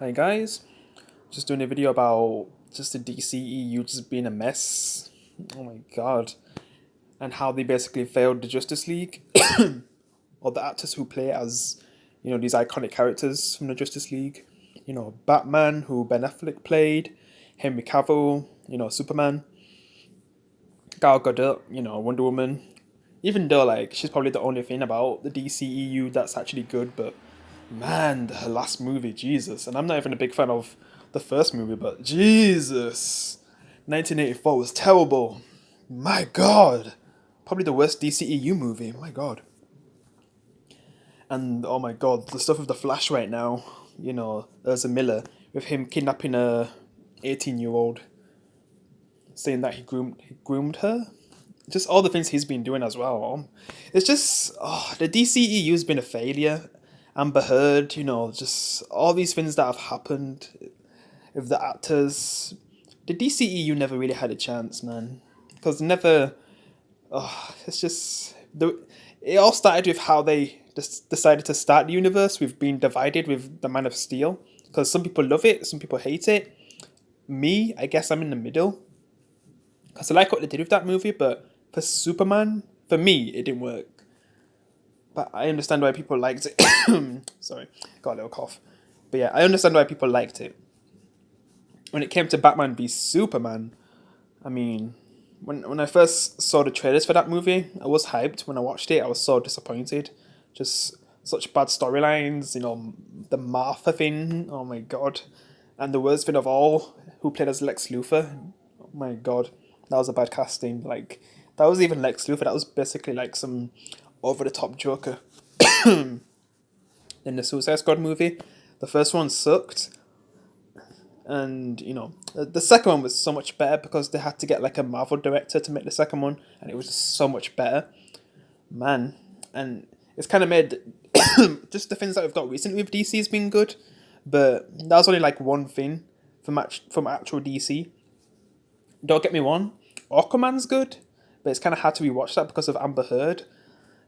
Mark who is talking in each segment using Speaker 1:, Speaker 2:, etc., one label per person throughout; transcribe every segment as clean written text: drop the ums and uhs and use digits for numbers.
Speaker 1: Hey guys, just doing a video about just the DCEU just being a mess. Oh my god. And how they basically failed the Justice League. Or the actors who play as, these iconic characters from the Justice League. Batman, who Ben Affleck played, Henry Cavill, Superman, Gal Gadot, Wonder Woman. Even though, like, she's probably the only thing about the DCEU that's actually good, but man, her last movie, Jesus. And I'm not even a big fan of the first movie, but Jesus. 1984 was terrible. My God. Probably the worst DCEU movie. My God. And oh my God, the stuff with the Flash right now. Ezra Miller with him kidnapping a 18-year-old, saying that he groomed her. Just all the things he's been doing as well. It's just the DCEU's been a failure. Amber Heard, just all these things that have happened with the actors. The DCEU never really had a chance, man, because never. It's just it all started with how they just decided to start the universe with being divided with the Man of Steel. Because some people love it, some people hate it. Me, I guess I'm in the middle. Because I like what they did with that movie, but for Superman, for me, it didn't work. But I understand why people liked it. Sorry, got a little cough. But yeah, I understand why people liked it. When it came to Batman v Superman, I mean, when I first saw the trailers for that movie, I was hyped. When I watched it, I was so disappointed. Just such bad storylines, the Martha thing, oh my god. And the worst thing of all, who played as Lex Luthor, oh my god, that was a bad casting. Like, that was even Lex Luthor, that was basically like some over the top Joker in the Suicide Squad movie. The first one sucked, and the second one was so much better because they had to get like a Marvel director to make the second one, and it was just so much better, man. And it's kind of made just the things that we've got recently with DC has been good, but that was only like one thing from actual DC. Don't get me wrong, Aquaman's good, but it's kind of hard to rewatch that because of Amber Heard.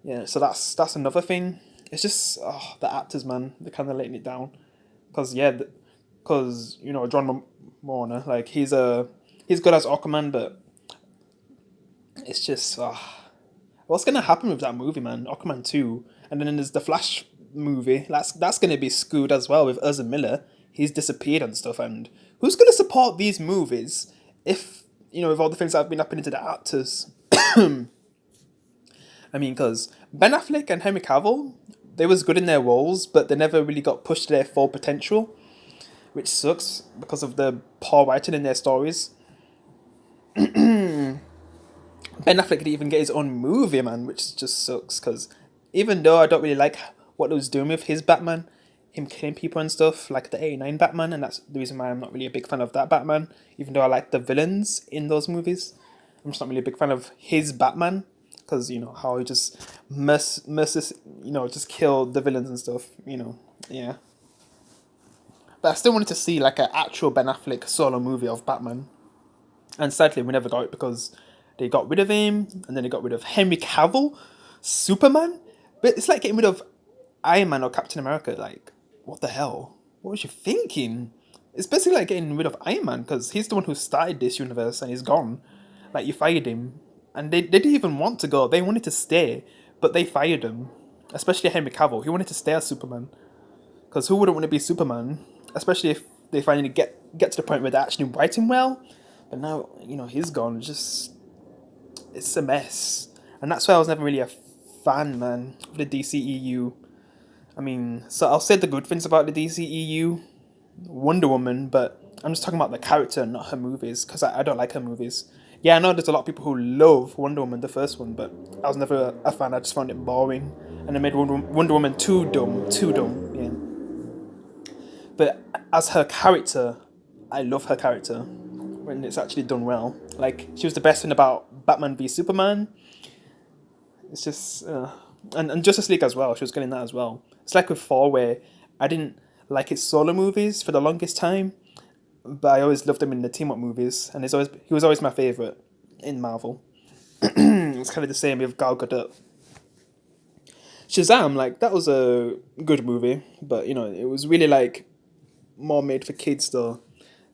Speaker 1: Yeah, so that's another thing. It's just the actors, man, they're kind of letting it down. Because yeah, because John Warner, like he's good as Aquaman, but it's just what's gonna happen with that movie, man? Aquaman 2, and then there's the Flash movie. That's gonna be screwed as well with Ezra Miller. He's disappeared and stuff, and who's gonna support these movies if with all the things that have been happening to the actors? I mean, because Ben Affleck and Henry Cavill, they was good in their roles, but they never really got pushed to their full potential, which sucks because of the poor writing in their stories. Ben Affleck didn't even get his own movie, man, which just sucks. Because even though I don't really like what he was doing with his Batman, him killing people and stuff, like the '89 Batman, and that's the reason why I'm not really a big fan of that Batman. Even though I like the villains in those movies, I'm just not really a big fan of his Batman because how he just just kill the villains and stuff. Yeah. But I still wanted to see like an actual Ben Affleck solo movie of Batman. And sadly, we never got it because they got rid of him, and then they got rid of Henry Cavill, Superman. But it's like getting rid of Iron Man or Captain America. Like, what the hell? What was you thinking? It's basically like getting rid of Iron Man because he's the one who started this universe and he's gone. Like, you fired him. And they didn't even want to go. They wanted to stay, but they fired him. Especially Henry Cavill. He wanted to stay as Superman. Because who wouldn't want to be Superman? Especially if they finally get to the point where they're actually writing well. But now, he's gone. It's a mess. And that's why I was never really a fan, man, of the DCEU. I mean, so I'll say the good things about the DCEU. Wonder Woman, but I'm just talking about the character, not her movies, because I don't like her movies. Yeah, I know there's a lot of people who love Wonder Woman, the first one, but I was never a fan. I just found it boring. And they made Wonder Woman too dumb. Too dumb, yeah. But as her character, I love her character when it's actually done well. Like, she was the best thing about Batman v Superman. It's just, and Justice League as well. She was good in that as well. It's like with Thor, where I didn't like his solo movies for the longest time, but I always loved him in the team up movies, and he was always my favorite in Marvel. It's kind of the same with Gal Gadot. Shazam, like that was a good movie, but it was really like more made for kids though.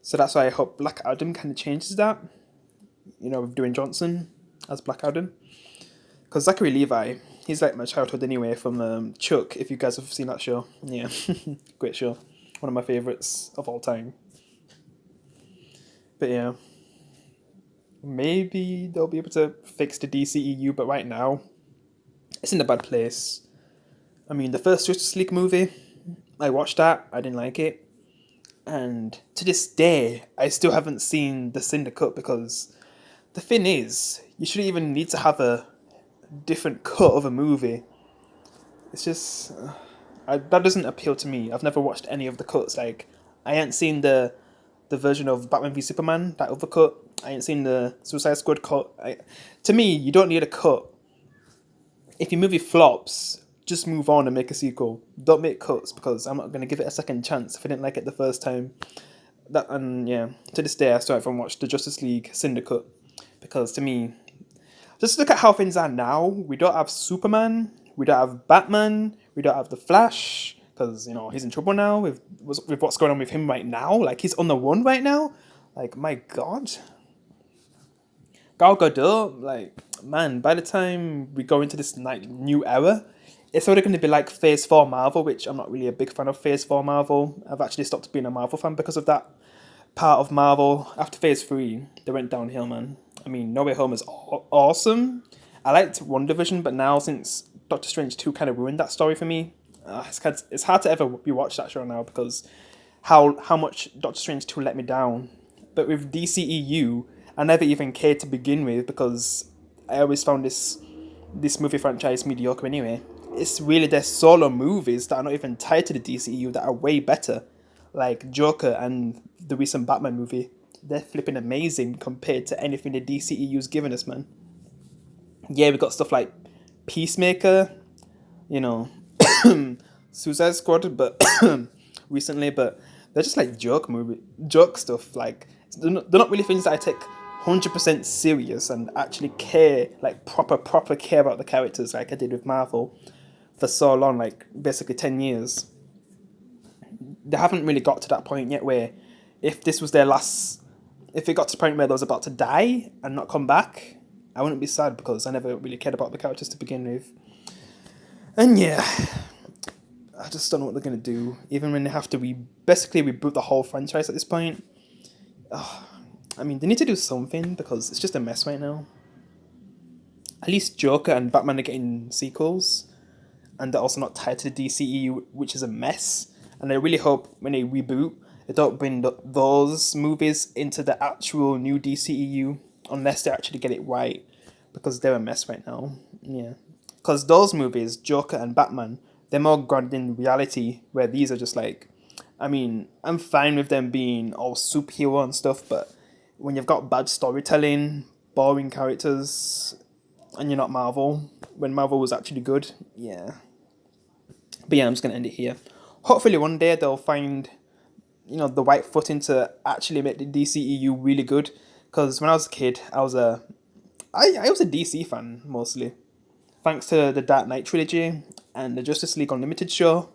Speaker 1: So that's why I hope Black Adam kind of changes that. You know, with Dwayne Johnson as Black Adam. Because Zachary Levi, he's like my childhood anyway from Chuck, if you guys have seen that show. Yeah, great show. One of my favourites of all time. But yeah, maybe they'll be able to fix the DCEU, but right now, it's in a bad place. I mean, the first Justice League movie, I watched that, I didn't like it. And to this day, I still haven't seen the Syndicate because the thing is, you shouldn't even need to have a different cut of a movie. It's just that doesn't appeal to me. I've never watched any of the cuts. Like, I ain't seen the version of Batman v Superman, that other cut. I ain't seen the Suicide Squad cut. To me, you don't need a cut. If your movie flops, just move on and make a sequel. Don't make cuts because I'm not gonna give it a second chance if I didn't like it the first time. To this day I still haven't watched the Justice League Syndicate because to me, just look at how things are now. We don't have Superman, we don't have Batman, we don't have the Flash because you know he's in trouble now with what's going on with him right now. Like he's on the run right now. Like my God. Gal Gadot, like man, by the time we go into this new era, it's already going to be like Phase 4 Marvel, which I'm not really a big fan of Phase 4 Marvel. I've actually stopped being a Marvel fan because of that part of Marvel. After Phase 3, they went downhill, man. I mean, No Way Home is awesome. I liked WandaVision, but now since Doctor Strange 2 kind of ruined that story for me, it's hard to ever rewatch that show now because how much Doctor Strange 2 let me down. But with DCEU, I never even cared to begin with because I always found this movie franchise mediocre anyway. It's really their solo movies that are not even tied to the DCEU that are way better. Like Joker and the recent Batman movie. They're flipping amazing compared to anything the DCEU's given us, man. Yeah, we got stuff like Peacemaker, you know, Suicide Squad, but recently, but they're just like joke stuff. Like they're not really things that I take 100% serious and actually care, like proper care about the characters like I did with Marvel for so long, like basically 10 years. They haven't really got to that point yet where if this was their last, if it got to the point where they was about to die and not come back, I wouldn't be sad because I never really cared about the characters to begin with. And yeah, I just don't know what they're going to do, even when they have to basically reboot the whole franchise at this point. I mean, they need to do something because it's just a mess right now. At least Joker and Batman are getting sequels, and they're also not tied to the DCEU, which is a mess. And I really hope when they reboot, they don't bring those movies into the actual new DCEU unless they actually get it right, because they're a mess right now. Yeah, because those movies, Joker and Batman, they're more grounded in reality, where these are just like, I mean, I'm fine with them being all superhero and stuff, but when you've got bad storytelling, boring characters, and you're not Marvel, when Marvel was actually good, yeah. But yeah, I'm just going to end it here. Hopefully one day they'll find, the right footing to actually make the DCEU really good. Because when I was a kid, I was a DC fan, mostly. Thanks to the Dark Knight trilogy and the Justice League Unlimited show.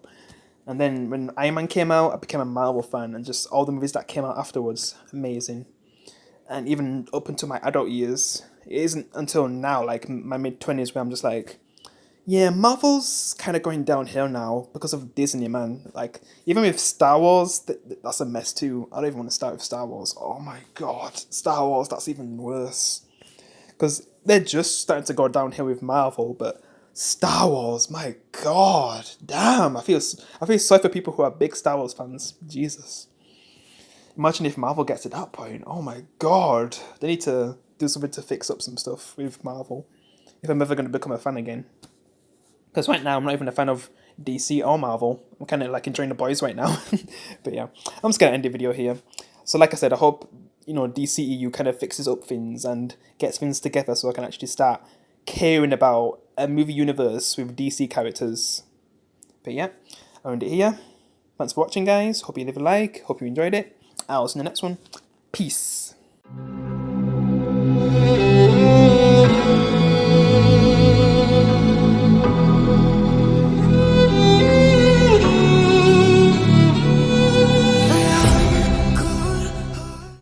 Speaker 1: And then when Iron Man came out, I became a Marvel fan. And just all the movies that came out afterwards, amazing. And even up until my adult years, it isn't until now, like my mid-20s, where I'm just like, yeah, Marvel's kind of going downhill now because of Disney, man. Like, even with Star Wars, that's a mess too. I don't even want to start with Star Wars. Oh my God, Star Wars, that's even worse. Because they're just starting to go downhill with Marvel, but Star Wars, my God, damn. I feel sorry for people who are big Star Wars fans. Jesus. Imagine if Marvel gets to that point. Oh my God. They need to do something to fix up some stuff with Marvel if I'm ever going to become a fan again. Because right now, I'm not even a fan of DC or Marvel. I'm kind of like enjoying the boys right now. But yeah, I'm just going to end the video here. So like I said, I hope, DCEU kind of fixes up things and gets things together so I can actually start caring about a movie universe with DC characters. But yeah, I'll end it here. Thanks for watching, guys. Hope you leave a like. Hope you enjoyed it. I'll see you in the next one. Peace.